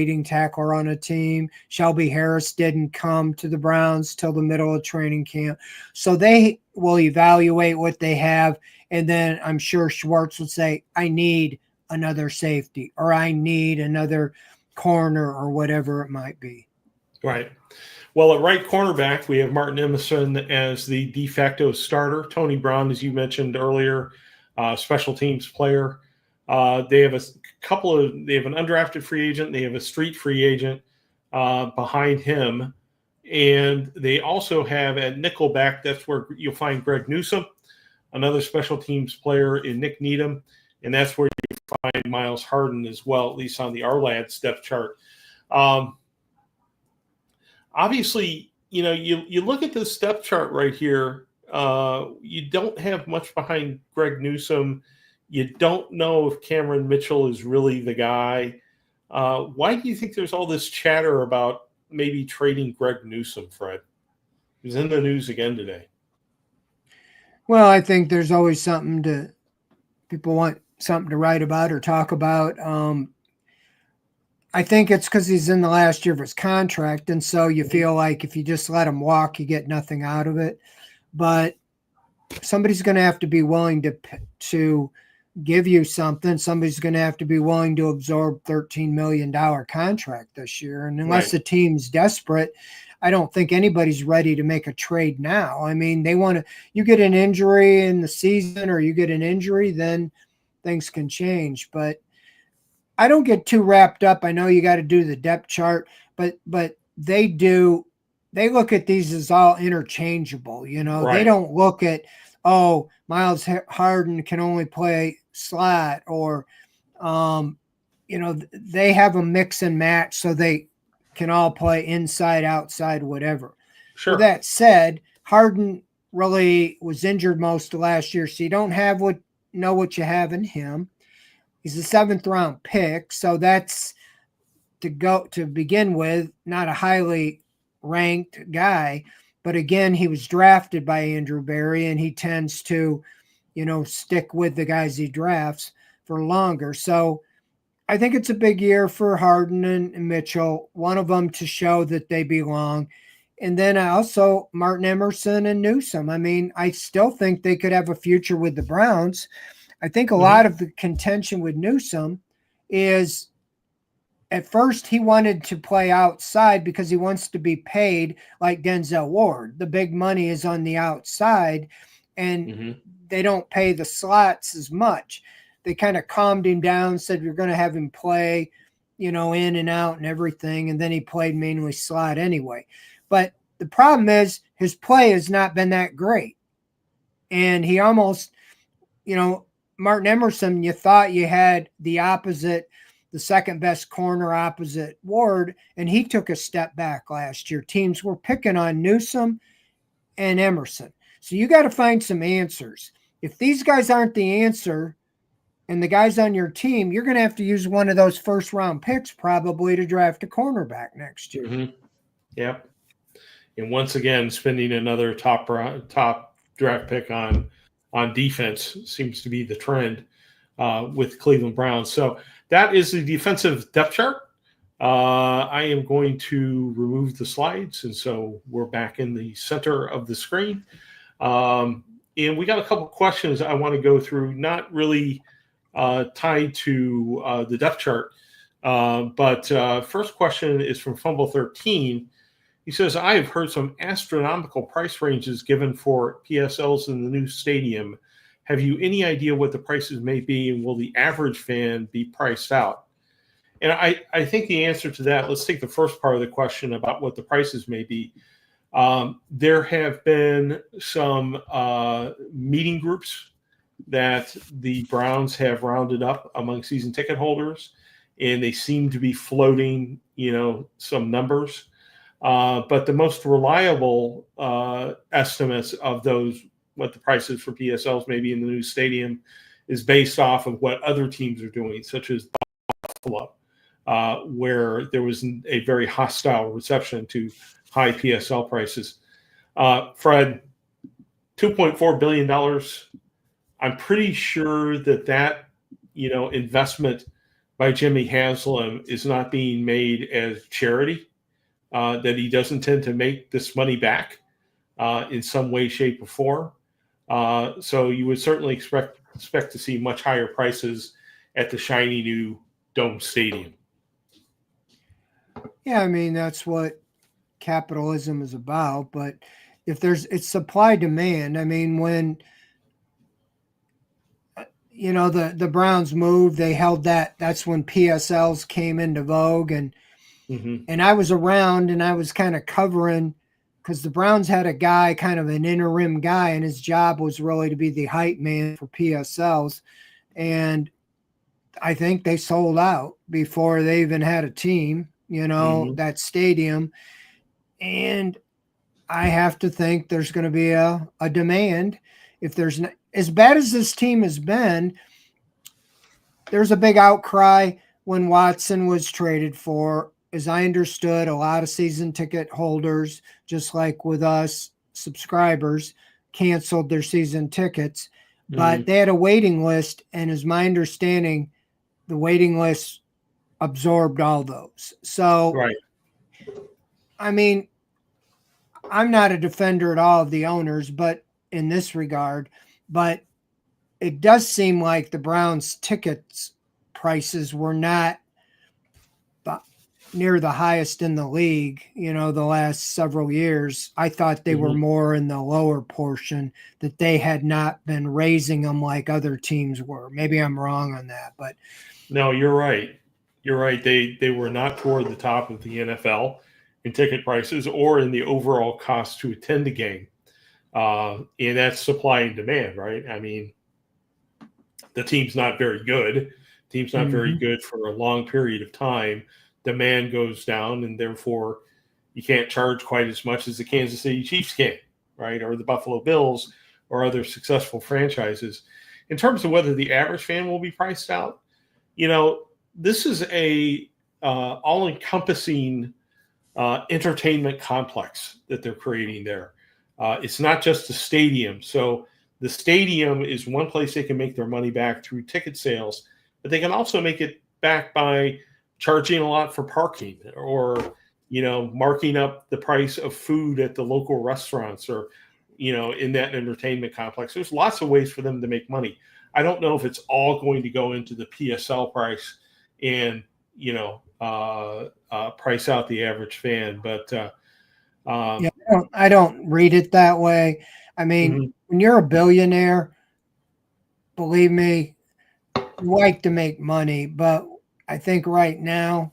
on a team. Shelby Harris didn't come to the Browns till the middle of training camp. So they will evaluate what they have, and then I'm sure Schwartz would say, I need another safety, or I need another corner, or whatever it might be. Right. Well, at right cornerback, we have Martin Emerson as the de facto starter. Tony Brown, as you mentioned earlier, special teams player. They have they have an undrafted free agent. They have a street free agent behind him. And they also have at nickelback, that's where you'll find Greg Newsome, another special teams player in Nick Needham. And that's where you find Miles Harden as well, at least on the RLADS depth chart. Obviously, you look at this depth chart right here. You don't have much behind Greg Newsome. You don't know if Cameron Mitchell is really the guy. Why do you think there's all this chatter about maybe trading Greg Newsome, Fred? He's in the news again today. Well, I think there's always people want something to write about or talk about. I think it's because he's in the last year of his contract, and so you feel like if you just let him walk, you get nothing out of it. But somebody's going to have to be willing to give you something. Somebody's going to have to be willing to absorb $13 million contract this year. And unless the team's desperate, I don't think anybody's ready to make a trade now. I mean, you get an injury in the season, or you get an injury, then things can change. But I don't get too wrapped up. I know you got to do the depth chart, but they look at these as all interchangeable. They don't look at, Miles Harden can only play slot, or, they have a mix and match so they can all play inside, outside, whatever. Sure. With that said, Harden really was injured most of last year, so you don't know what you have in him. He's a 7th round pick, so that's to begin with, not a highly ranked guy. But again, he was drafted by Andrew Berry, and he tends to, stick with the guys he drafts for longer. So I think it's a big year for Harden and Mitchell, one of them to show that they belong. And then also Martin Emerson and Newsome. I mean, I still think they could have a future with the Browns. I think a lot of the contention with Newsome is, at first he wanted to play outside because he wants to be paid like Denzel Ward. The big money is on the outside, and they don't pay the slots as much. They kind of calmed him down, said you're going to have him play, in and out and everything, and then he played mainly slot anyway. But the problem is his play has not been that great. And he almost, Martin Emerson, you thought you had the opposite, the second best corner opposite Ward, and he took a step back last year. Teams were picking on Newsome and Emerson. So you got to find some answers. If these guys aren't the answer, and the guys on your team, you're going to have to use one of those first-round picks probably to draft a cornerback next year. Yep. And once again, spending another top draft pick on defense seems to be the trend with Cleveland Browns. So that is the defensive depth chart. I am going to remove the slides, and so we're back in the center of the screen. And we got a couple questions I want to go through, not really tied to the depth chart. But first question is from Fumble 13. He says, I have heard some astronomical price ranges given for PSLs in the new stadium. Have you any idea what the prices may be, and will the average fan be priced out? And I think the answer to that, let's take the first part of the question about what the prices may be. There have been some meeting groups that the Browns have rounded up among season ticket holders, and they seem to be floating, some numbers. But the most reliable estimates of those, what the prices for PSLs may be in the new stadium, is based off of what other teams are doing, such as Buffalo, where there was a very hostile reception to high PSL prices. Fred, $2.4 billion. I'm pretty sure that investment by Jimmy Haslam is not being made as charity, that he does intend to make this money back in some way, shape, or form. So you would certainly expect to see much higher prices at the shiny new dome stadium. Yeah, I mean, that's what capitalism is about. But if it's supply demand, I mean, when the Browns moved, they held that's when PSLs came into vogue, and I was around and I was kind of covering, because the Browns had a guy, kind of an interim guy, and his job was really to be the hype man for PSLs. And I think they sold out before they even had a team, that stadium. And I have to think there's going to be a demand. If there's as bad as this team has been, there's a big outcry when Watson was traded for. As I understood, a lot of season ticket holders, just like with us subscribers, canceled their season tickets, but they had a waiting list. And as my understanding, the waiting list absorbed all those. So, right. I mean, I'm not a defender at all of the owners, but in this regard, but it does seem like the Browns tickets prices were not near the highest in the league, the last several years. I thought they were more in the lower portion, that they had not been raising them like other teams were. Maybe I'm wrong on that, but no, you're right. You're right. They were not toward the top of the NFL in ticket prices or in the overall cost to attend a game. And that's supply and demand, right? I mean, the team's not very good. Team's not very good for a long period of time. Demand goes down, and therefore you can't charge quite as much as the Kansas City Chiefs can, right? Or the Buffalo Bills or other successful franchises. In terms of whether the average fan will be priced out, this is a all-encompassing entertainment complex that they're creating there. It's not just a stadium. So the stadium is one place they can make their money back through ticket sales, but they can also make it back by charging a lot for parking, or marking up the price of food at the local restaurants, or in that entertainment complex. There's lots of ways for them to make money. I don't know if it's all going to go into the PSL price and price out the average fan, but yeah, I don't read it that way. I mean, when you're a billionaire, believe me, you like to make money, but I think right now,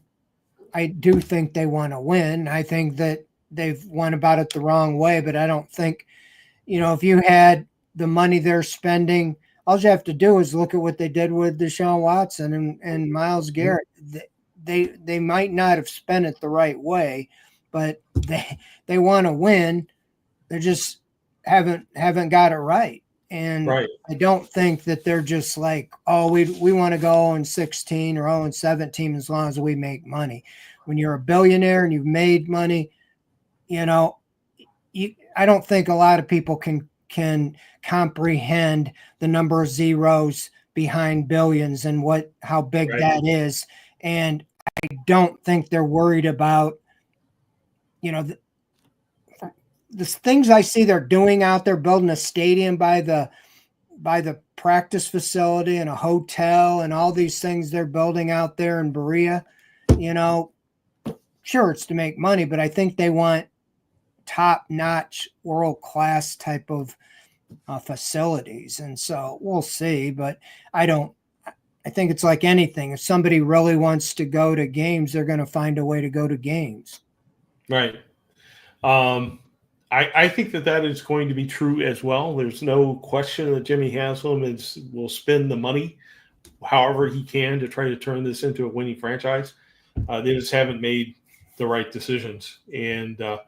I do think they want to win. I think that they've won about it the wrong way, but I don't think, if you had the money they're spending, all you have to do is look at what they did with Deshaun Watson and Myles Garrett. They might not have spent it the right way, but they want to win. They just haven't got it right. And right. I don't think that they're just like, oh, we want to go 0-16 or 0-17 as long as we make money. When you're a billionaire and you've made money, I don't think a lot of people can comprehend the number of zeros behind billions and how big that is. And I don't think they're worried about, the things I see they're doing out there, building a stadium by the practice facility and a hotel and all these things they're building out there in Berea. Sure, it's to make money, but I think they want top-notch, world-class type of facilities. And so we'll see, but I think it's like anything. If somebody really wants to go to games, they're going to find a way to go to games. Right. I think that is going to be true as well. There's no question that Jimmy Haslam will spend the money however he can to try to turn this into a winning franchise. They just haven't made the right decisions. And the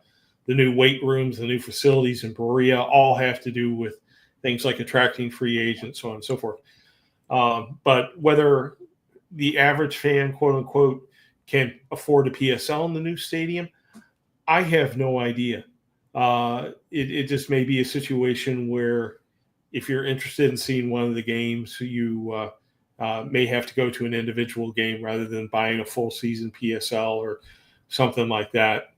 new weight rooms, the new facilities in Berea all have to do with things like attracting free agents, so on and so forth. But whether the average fan, quote unquote, can afford a PSL in the new stadium, I have no idea. It just may be a situation where if you're interested in seeing one of the games, you may have to go to an individual game rather than buying a full season PSL or something like that.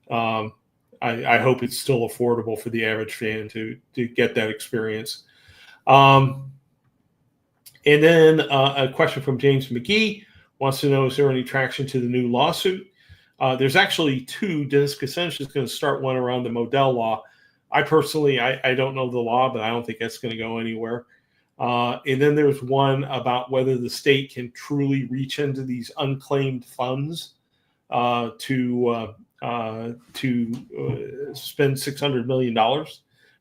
I hope it's still affordable for the average fan to get that experience. And then a question from James McGee wants to know, is there any traction to the new lawsuit? There's actually two. Dennis Kucinich is going to start one around the Modell law. I personally, I don't know the law, but I don't think that's going to go anywhere. And then there's one about whether the state can truly reach into these unclaimed funds to spend $600 million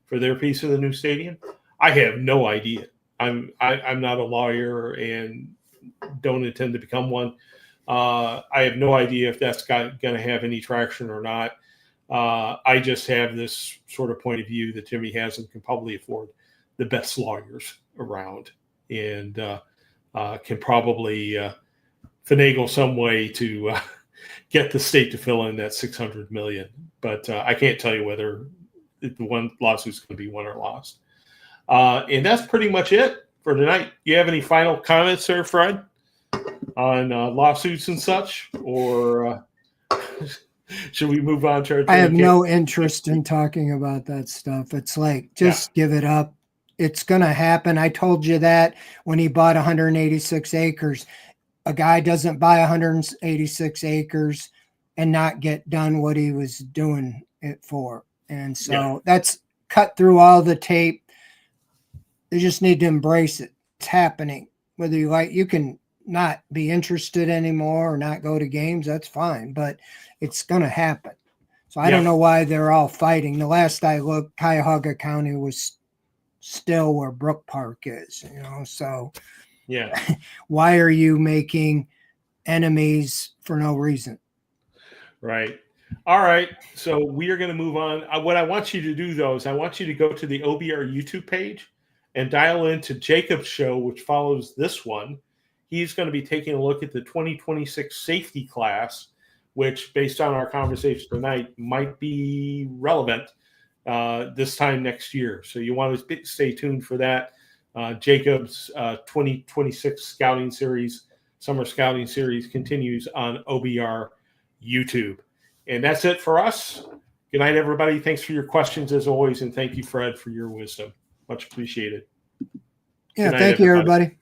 for their piece of the new stadium. I have no idea. I'm not a lawyer and don't intend to become one. I have no idea if that's going to have any traction or not. I just have this sort of point of view that Jimmy Haslam can probably afford the best lawyers around and can probably finagle some way to get the state to fill in that $600 million. But I can't tell you whether the one lawsuit's going to be won or lost. And that's pretty much it for tonight. Do you have any final comments there, Fred, on lawsuits and such, or should we move on to our? I have no interest in talking about that stuff. It's like, just give it up. It's going to happen. I told you that when he bought 186 acres. A guy doesn't buy 186 acres and not get done what he was doing it for. And so that's cut through all the tape. They just need to embrace it. It's happening. Whether you like, you can not be interested anymore or not go to games, that's fine, but it's going to happen. So I don't know why they're all fighting. The last I looked, Cuyahoga County was still where Brook Park is, so why are you making enemies for no reason? Right. All right. So we are going to move on. What I want you to do, though, is I want you to go to the OBR YouTube page and dial into Jacob's show, which follows this one. He's going to be taking a look at the 2026 safety class, which, based on our conversation tonight, might be relevant this time next year. So you want to stay tuned for that. Jacob's 2026 scouting series, summer scouting series, continues on OBR YouTube. And that's it for us. Good night, everybody. Thanks for your questions as always. And thank you, Fred, for your wisdom. Much appreciated. Yeah, thank you, everybody.